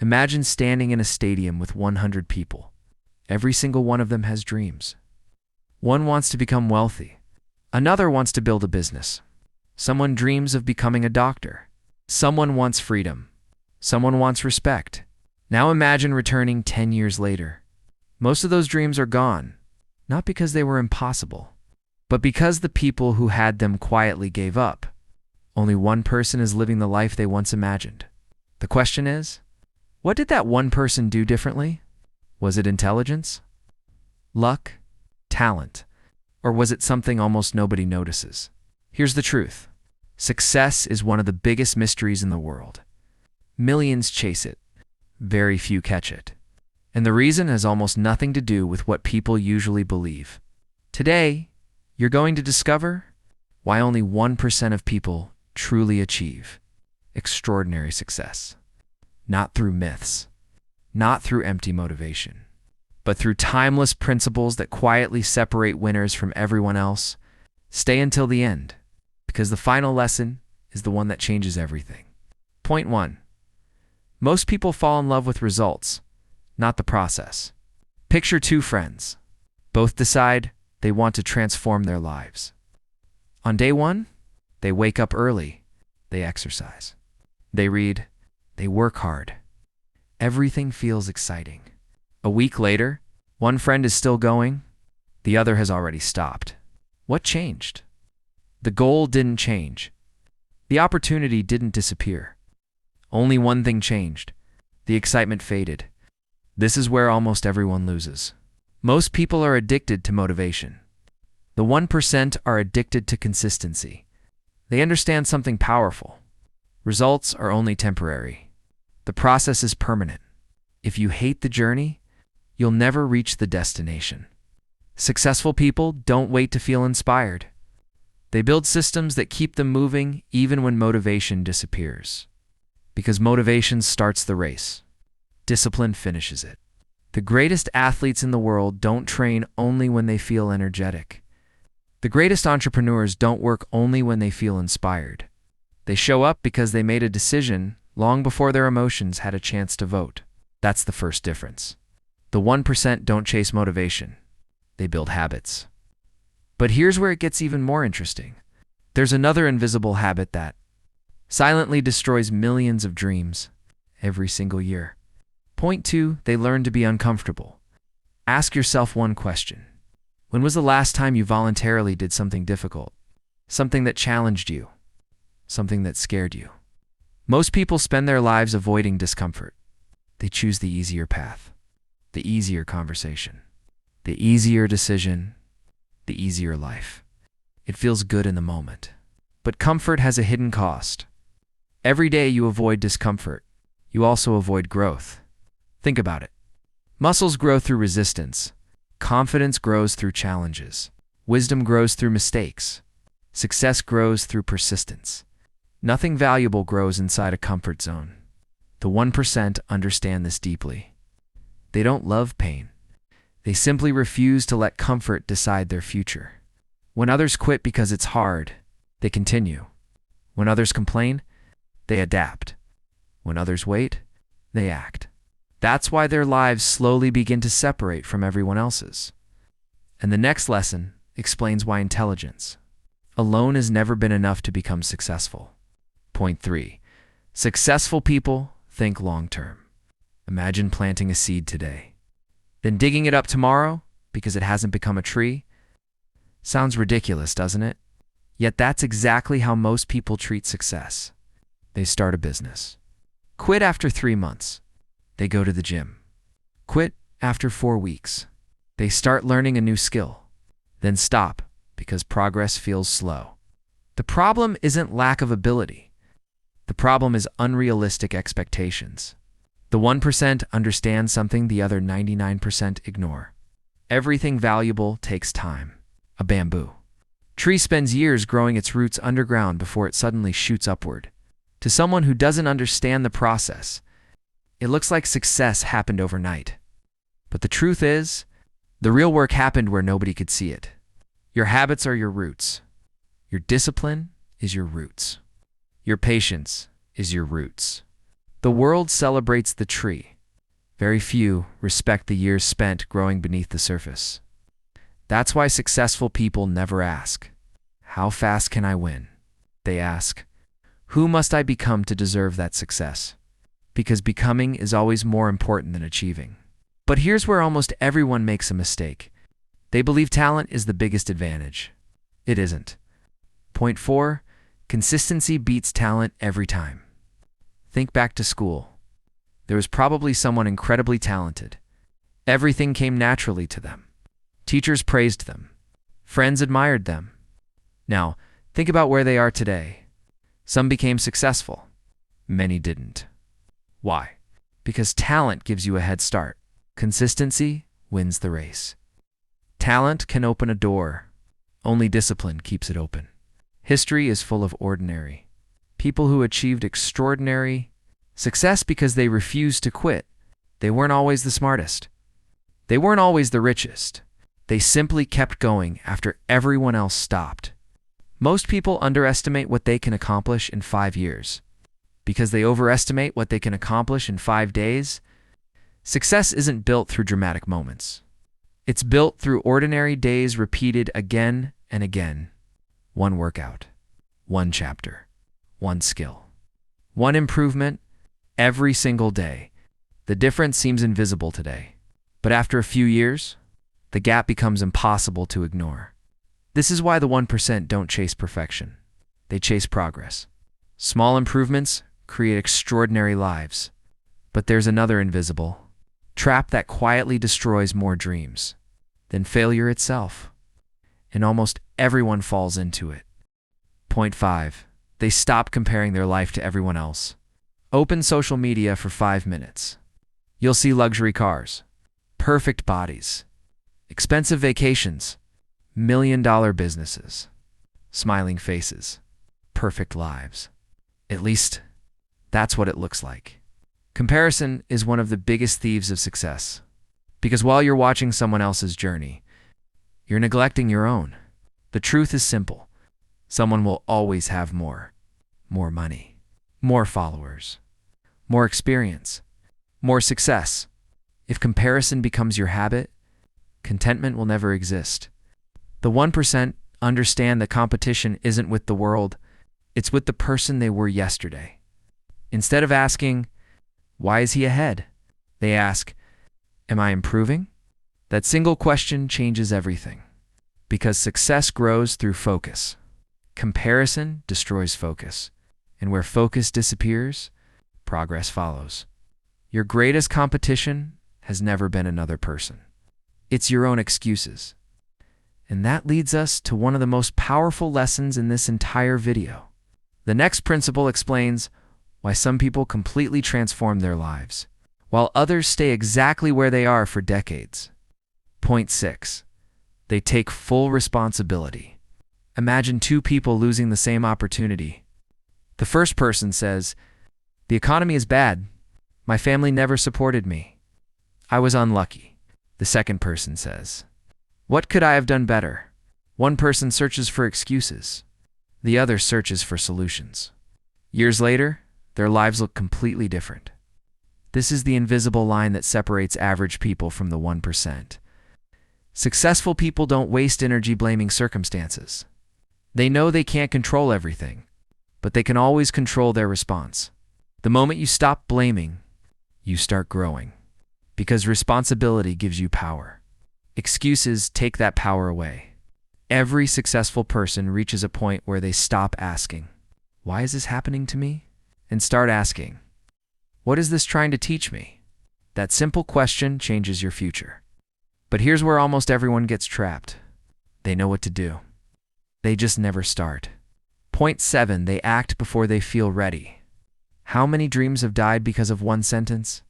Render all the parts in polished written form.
Imagine standing in a stadium with 100 people. Every single one of them has dreams. One wants to become wealthy. Another wants to build a business. Someone dreams of becoming a doctor. Someone wants freedom. Someone wants respect. Now imagine returning 10 years later. Most of those dreams are gone, not because they were impossible, but because the people who had them quietly gave up. Only one person is living the life they once imagined. The question is, what did that one person do differently? Was it intelligence? Luck? Talent? Or was it something almost nobody notices? Here's the truth. Success is one of the biggest mysteries in the world. Millions chase it. Very few catch it. And the reason has almost nothing to do with what people usually believe. Today, you're going to discover why only 1% of people truly achieve extraordinary success. Not through myths, not through empty motivation, but through timeless principles that quietly separate winners from everyone else. Stay until the end, because the final lesson is the one that changes everything. Point 1. Most people fall in love with results, not the process. Picture two friends. Both decide they want to transform their lives. On day 1, they wake up early, they exercise, they read, they work hard. Everything feels exciting. A week later, one friend is still going, the other has already stopped. What changed? The goal didn't change. The opportunity didn't disappear. Only one thing changed. The excitement faded. This is where almost everyone loses. Most people are addicted to motivation. The 1% are addicted to consistency. They understand something powerful. Results are only temporary. The process is permanent. If you hate the journey, you'll never reach the destination. Successful people don't wait to feel inspired. They build systems that keep them moving even when motivation disappears. Because motivation starts the race. Discipline finishes it. The greatest athletes in the world don't train only when they feel energetic. The greatest entrepreneurs don't work only when they feel inspired. They show up because they made a decision long before their emotions had a chance to vote. That's the first difference. The 1% don't chase motivation. They build habits. But here's where it gets even more interesting. There's another invisible habit that silently destroys millions of dreams every single year. Point 2, they learn to be uncomfortable. Ask yourself one question. When was the last time you voluntarily did something difficult? Something that challenged you? Something that scared you? Most people spend their lives avoiding discomfort. They choose the easier path, the easier conversation, the easier decision, the easier life. It feels good in the moment. But comfort has a hidden cost. Every day you avoid discomfort, you also avoid growth. Think about it. Muscles grow through resistance. Confidence grows through challenges. Wisdom grows through mistakes. Success grows through persistence. Nothing valuable grows inside a comfort zone. The 1% understand this deeply. They don't love pain. They simply refuse to let comfort decide their future. When others quit because it's hard, they continue. When others complain, they adapt. When others wait, they act. That's why their lives slowly begin to separate from everyone else's. And the next lesson explains why intelligence alone has never been enough to become successful. Point 3. Successful people think long-term. Imagine planting a seed today, then digging it up tomorrow because it hasn't become a tree. Sounds ridiculous, doesn't it? Yet that's exactly how most people treat success. They start a business. Quit after 3 months. They go to the gym. Quit after 4 weeks. They start learning a new skill. Then stop because progress feels slow. The problem isn't lack of ability. The problem is unrealistic expectations. The 1% understand something the other 99% ignore. Everything valuable takes time. A bamboo tree spends years growing its roots underground before it suddenly shoots upward. To someone who doesn't understand the process, it looks like success happened overnight. But the truth is, the real work happened where nobody could see it. Your habits are your roots. Your discipline is your roots. Your patience is your roots. The world celebrates the tree. Very few respect the years spent growing beneath the surface. That's why successful people never ask, "How fast can I win?" They ask, "Who must I become to deserve that success?" Because becoming is always more important than achieving. But here's where almost everyone makes a mistake. They believe talent is the biggest advantage. It isn't. Point 4. Consistency beats talent every time. Think back to school. There was probably someone incredibly talented. Everything came naturally to them. Teachers praised them. Friends admired them. Now, think about where they are today. Some became successful. Many didn't. Why? Because talent gives you a head start. Consistency wins the race. Talent can open a door. Only discipline keeps it open. History is full of ordinary people who achieved extraordinary success because they refused to quit. They weren't always the smartest. They weren't always the richest. They simply kept going after everyone else stopped. Most people underestimate what they can accomplish in 5 years because they overestimate what they can accomplish in 5 days. Success isn't built through dramatic moments. It's built through ordinary days repeated again and again. One workout, one chapter, one skill, one improvement every single day. The difference seems invisible today, but after a few years, the gap becomes impossible to ignore. This is why the 1% don't chase perfection. They chase progress. Small improvements create extraordinary lives. But there's another invisible trap that quietly destroys more dreams than failure itself. And almost everyone falls into it. Point 5. They stop comparing their life to everyone else. Open social media for 5 minutes. You'll see luxury cars, perfect bodies, expensive vacations, million-dollar businesses, smiling faces, perfect lives. At least, that's what it looks like. Comparison is one of the biggest thieves of success. Because while you're watching someone else's journey, you're neglecting your own. The truth is simple. Someone will always have more. More money, more followers, more experience, more success. If comparison becomes your habit, contentment will never exist. The 1% understand that competition isn't with the world, it's with the person they were yesterday. Instead of asking, "Why is he ahead?" they ask, "Am I improving?" That single question changes everything. Because success grows through focus. Comparison destroys focus. And where focus disappears, progress follows. Your greatest competition has never been another person. It's your own excuses. And that leads us to one of the most powerful lessons in this entire video. The next principle explains why some people completely transform their lives, while others stay exactly where they are for decades. Point 6. They take full responsibility. Imagine 2 people losing the same opportunity. The first person says, "The economy is bad. My family never supported me. I was unlucky." The second person says, "What could I have done better?" One person searches for excuses. The other searches for solutions. Years later, their lives look completely different. This is the invisible line that separates average people from the 1%. Successful people don't waste energy blaming circumstances. They know they can't control everything, but they can always control their response. The moment you stop blaming, you start growing. Because responsibility gives you power. Excuses take that power away. Every successful person reaches a point where they stop asking, "Why is this happening to me?" and start asking, "What is this trying to teach me?" That simple question changes your future. But here's where almost everyone gets trapped. They know what to do. They just never start. Point 7. They act before they feel ready. How many dreams have died because of one sentence?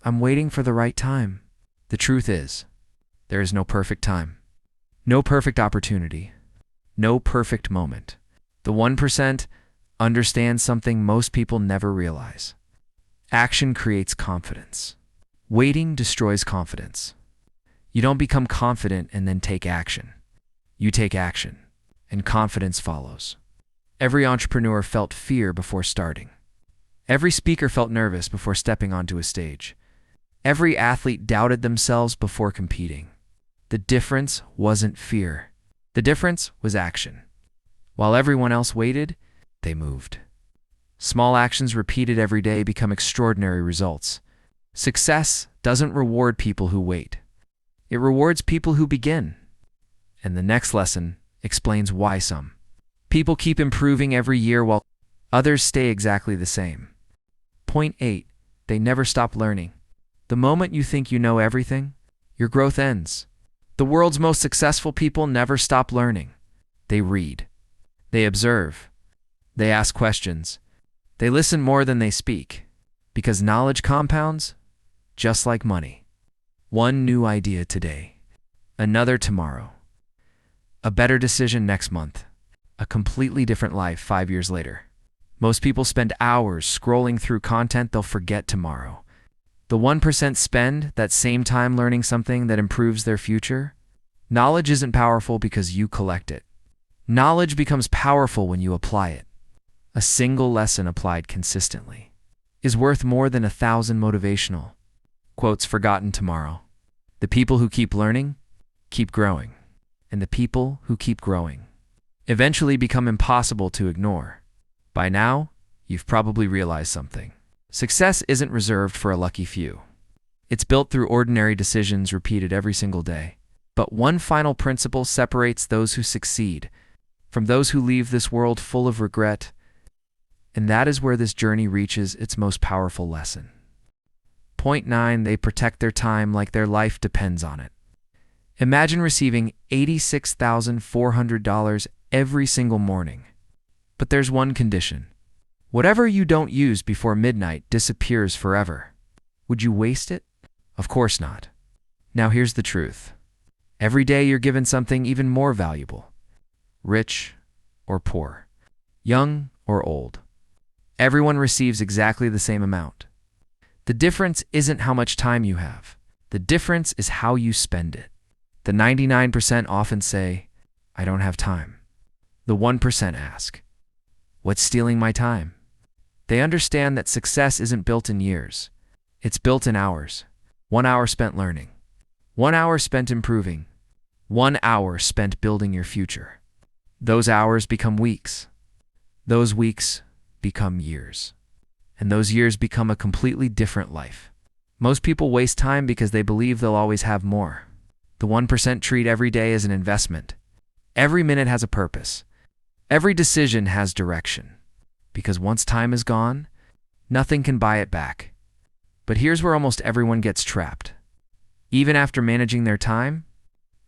"I'm waiting for the right time." The truth is, there is no perfect time. No perfect opportunity. No perfect moment. The 1% understands something most people never realize. Action creates confidence. Waiting destroys confidence. You don't become confident and then take action. You take action, and confidence follows. Every entrepreneur felt fear before starting. Every speaker felt nervous before stepping onto a stage. Every athlete doubted themselves before competing. The difference wasn't fear. The difference was action. While everyone else waited, they moved. Small actions repeated every day become extraordinary results. Success doesn't reward people who wait. It rewards people who begin. And the next lesson explains why some people keep improving every year while others stay exactly the same. Point 8. They never stop learning. The moment you think you know everything, your growth ends. The world's most successful people never stop learning. They read. They observe. They ask questions. They listen more than they speak. Because knowledge compounds, just like money. One new idea today. Another tomorrow. A better decision next month. A completely different life 5 years later. Most people spend hours scrolling through content they'll forget tomorrow. The 1% spend that same time learning something that improves their future. Knowledge isn't powerful because you collect it. Knowledge becomes powerful when you apply it. A single lesson applied consistently is worth more than 1,000 motivational quotes forgotten tomorrow. The people who keep learning, keep growing. And the people who keep growing eventually become impossible to ignore. By now, you've probably realized something. Success isn't reserved for a lucky few. It's built through ordinary decisions repeated every single day. But one final principle separates those who succeed from those who leave this world full of regret, and that is where this journey reaches its most powerful lesson. Point 9. They protect their time like their life depends on it. Imagine receiving $86,400 every single morning. But there's one condition. Whatever you don't use before midnight disappears forever. Would you waste it? Of course not. Now here's the truth. Every day you're given something even more valuable. Rich or poor. Young or old. Everyone receives exactly the same amount. The difference isn't how much time you have. The difference is how you spend it. The 99% often say, I don't have time. The 1% ask, what's stealing my time? They understand that success isn't built in years. It's built in hours. 1 hour spent learning. 1 hour spent improving. 1 hour spent building your future. Those hours become weeks. Those weeks become years. And those years become a completely different life. Most people waste time because they believe they'll always have more. The 1% treat every day as an investment. Every minute has a purpose. Every decision has direction. Because once time is gone, nothing can buy it back. But here's where almost everyone gets trapped. Even after managing their time,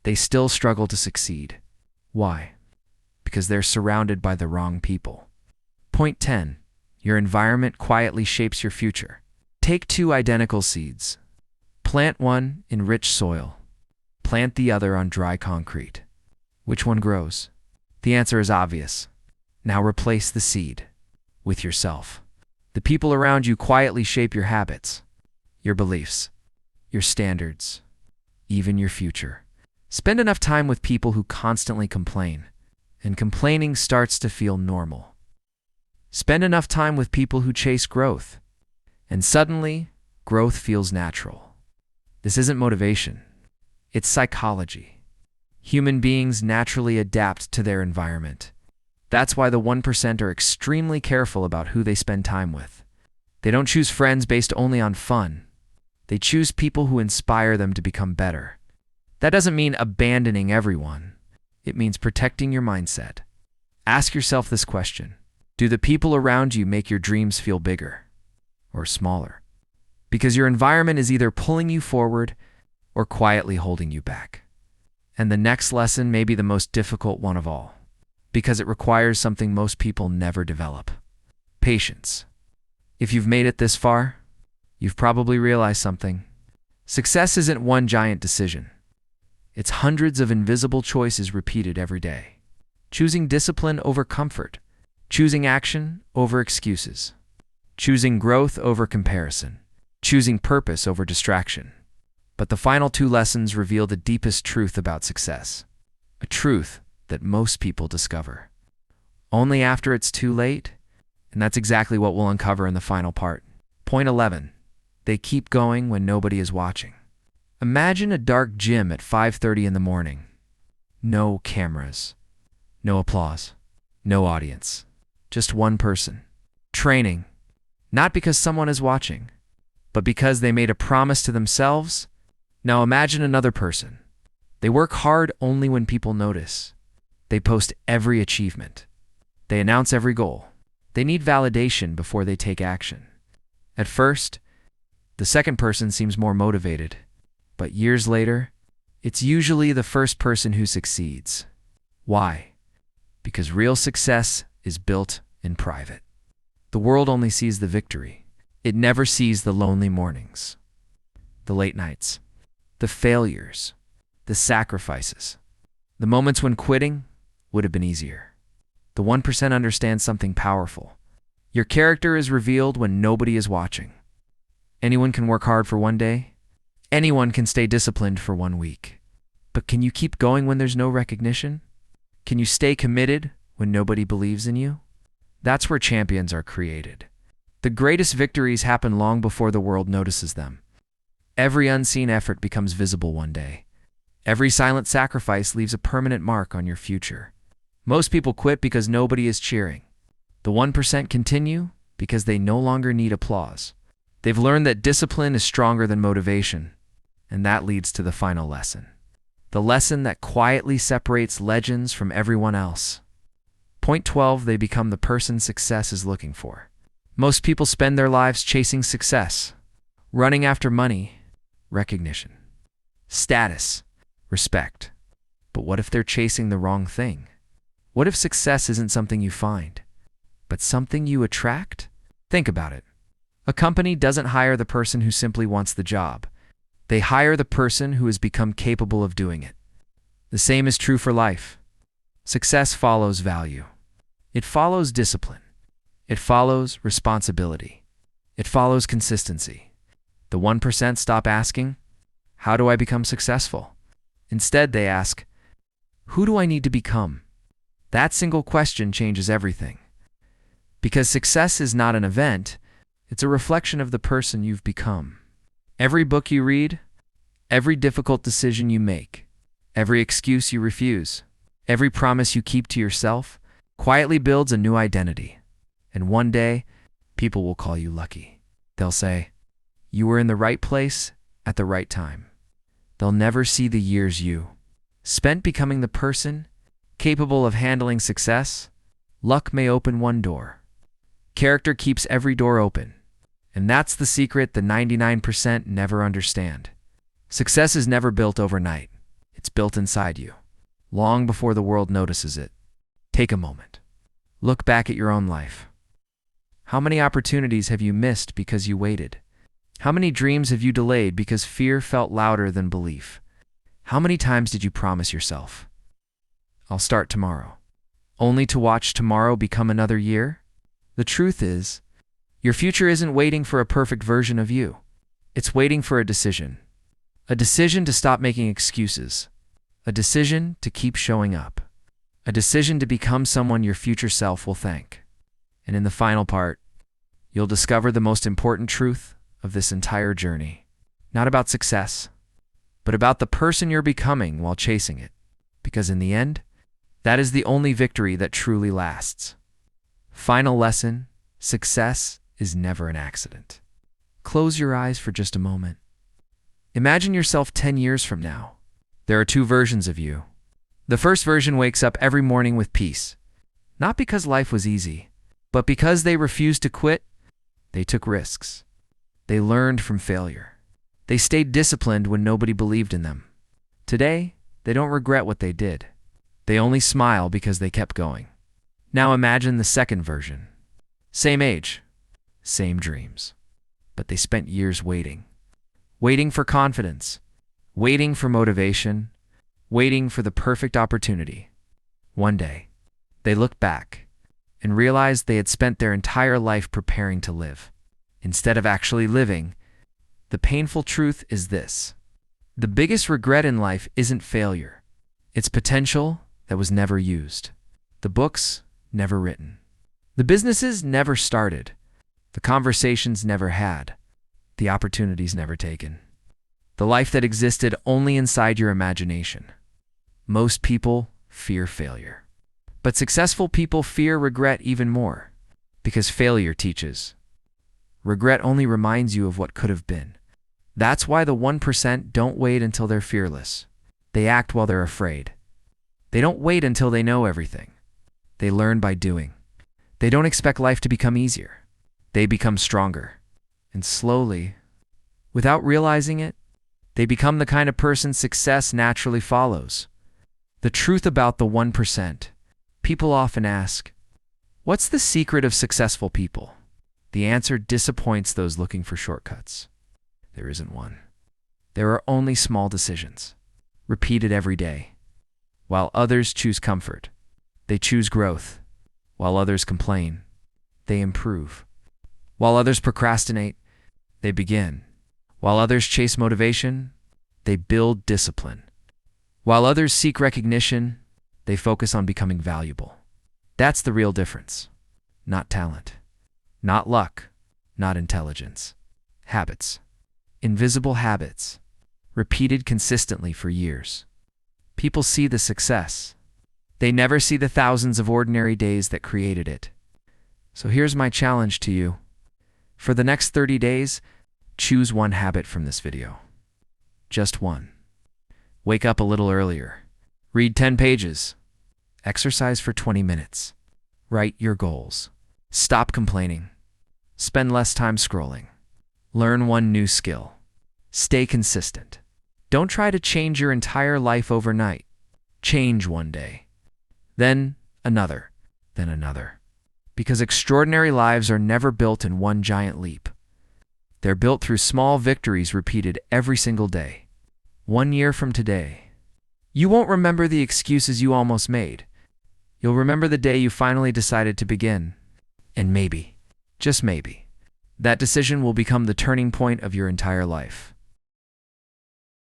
they still struggle to succeed. Why? Because they're surrounded by the wrong people. Point 10. Your environment quietly shapes your future. Take 2 identical seeds. Plant one in rich soil. Plant the other on dry concrete. Which one grows? The answer is obvious. Now replace the seed with yourself. The people around you quietly shape your habits, your beliefs, your standards, even your future. Spend enough time with people who constantly complain, and complaining starts to feel normal. Spend enough time with people who chase growth, and suddenly, growth feels natural. This isn't motivation. It's psychology. Human beings naturally adapt to their environment. That's why the 1% are extremely careful about who they spend time with. They don't choose friends based only on fun. They choose people who inspire them to become better. That doesn't mean abandoning everyone. It means protecting your mindset. Ask yourself this question. Do the people around you make your dreams feel bigger or smaller? Because your environment is either pulling you forward or quietly holding you back. And the next lesson may be the most difficult one of all, because it requires something most people never develop. Patience. If you've made it this far, you've probably realized something. Success isn't one giant decision. It's hundreds of invisible choices repeated every day. Choosing discipline over comfort. Choosing action over excuses. Choosing growth over comparison. Choosing purpose over distraction. But the final 2 lessons reveal the deepest truth about success. A truth that most people discover only after it's too late, And that's exactly what we'll uncover in the final part. Point 11. They keep going when nobody is watching. Imagine a dark gym at 5:30 in the morning. No cameras, no applause, no audience. Just one person. Training. Not because someone is watching, but because they made a promise to themselves. Now imagine another person. They work hard only when people notice. They post every achievement. They announce every goal. They need validation before they take action. At first, the second person seems more motivated, but years later, it's usually the first person who succeeds. Why? Because real success is built in private. The world only sees the victory. It never sees the lonely mornings, the late nights, the failures, the sacrifices, the moments when quitting would have been easier. The 1% understands something powerful. Your character is revealed when nobody is watching. Anyone can work hard for one day. Anyone can stay disciplined for 1 week. But can you keep going when there's no recognition? Can you stay committed when nobody believes in you? That's where champions are created. The greatest victories happen long before the world notices them. Every unseen effort becomes visible one day. Every silent sacrifice leaves a permanent mark on your future. Most people quit because nobody is cheering. The 1% continue because they no longer need applause. They've learned that discipline is stronger than motivation, and that leads to the final lesson. The lesson that quietly separates legends from everyone else. Point 12, they become the person success is looking for. Most people spend their lives chasing success, running after money, recognition, status, respect. But what if they're chasing the wrong thing? What if success isn't something you find, but something you attract? Think about it. A company doesn't hire the person who simply wants the job. They hire the person who has become capable of doing it. The same is true for life. Success follows value. It follows discipline. It follows responsibility. It follows consistency. The 1% stop asking, how do I become successful? Instead, they ask, who do I need to become? That single question changes everything. Because success is not an event, it's a reflection of the person you've become. Every book you read, every difficult decision you make, every excuse you refuse, every promise you keep to yourself, quietly builds a new identity. And one day, people will call you lucky. They'll say, you were in the right place at the right time. They'll never see the years you spent becoming the person capable of handling success. Luck may open one door. Character keeps every door open. And that's the secret the 99% never understand. Success is never built overnight. It's built inside you, long before the world notices it. Take a moment. Look back at your own life. How many opportunities have you missed because you waited? How many dreams have you delayed because fear felt louder than belief? How many times did you promise yourself, I'll start tomorrow, only to watch tomorrow become another year? The truth is, your future isn't waiting for a perfect version of you. It's waiting for a decision. A decision to stop making excuses. A decision to keep showing up. A decision to become someone your future self will thank. And in the final part, you'll discover the most important truth of this entire journey. Not about success, but about the person you're becoming while chasing it. Because in the end, that is the only victory that truly lasts. Final lesson, success is never an accident. Close your eyes for just a moment. Imagine yourself 10 years from now. There are two versions of you. The first version wakes up every morning with peace, not because life was easy, but because they refused to quit. They took risks. They learned from failure. They stayed disciplined when nobody believed in them. Today, they don't regret what they did. They only smile because they kept going. Now imagine the second version. Same age, same dreams, but they spent years waiting. Waiting for confidence, waiting for motivation, waiting for the perfect opportunity. One day, they looked back and realized they had spent their entire life preparing to live, instead of actually living. The painful truth is this: the biggest regret in life isn't failure. It's potential that was never used. The books never written. The businesses never started. The conversations never had. The opportunities never taken. The life that existed only inside your imagination. Most people fear failure. But successful people fear regret even more, because failure teaches. Regret only reminds you of what could have been. That's why the 1% don't wait until they're fearless. They act while they're afraid. They don't wait until they know everything. They learn by doing. They don't expect life to become easier. They become stronger. And slowly, without realizing it, they become the kind of person success naturally follows. The truth about the 1%. People often ask, what's the secret of successful people? The answer disappoints those looking for shortcuts. There isn't one. There are only small decisions, repeated every day. While others choose comfort, they choose growth. While others complain, they improve. While others procrastinate, they begin. While others chase motivation, they build discipline. While others seek recognition, they focus on becoming valuable. That's the real difference. Not talent, not luck, not intelligence. Habits. Invisible habits, repeated consistently for years. People see the success. They never see the thousands of ordinary days that created it. So here's my challenge to you. For the next 30 days, choose one habit from this video. Just one. Wake up a little earlier. Read 10 pages. Exercise for 20 minutes. Write your goals. Stop complaining. Spend less time scrolling. Learn one new skill. Stay consistent. Don't try to change your entire life overnight. Change one day. Then another. Then another. Because extraordinary lives are never built in one giant leap. They're built through small victories repeated every single day. 1 year from today, you won't remember the excuses you almost made. You'll remember the day you finally decided to begin. And maybe, just maybe, that decision will become the turning point of your entire life.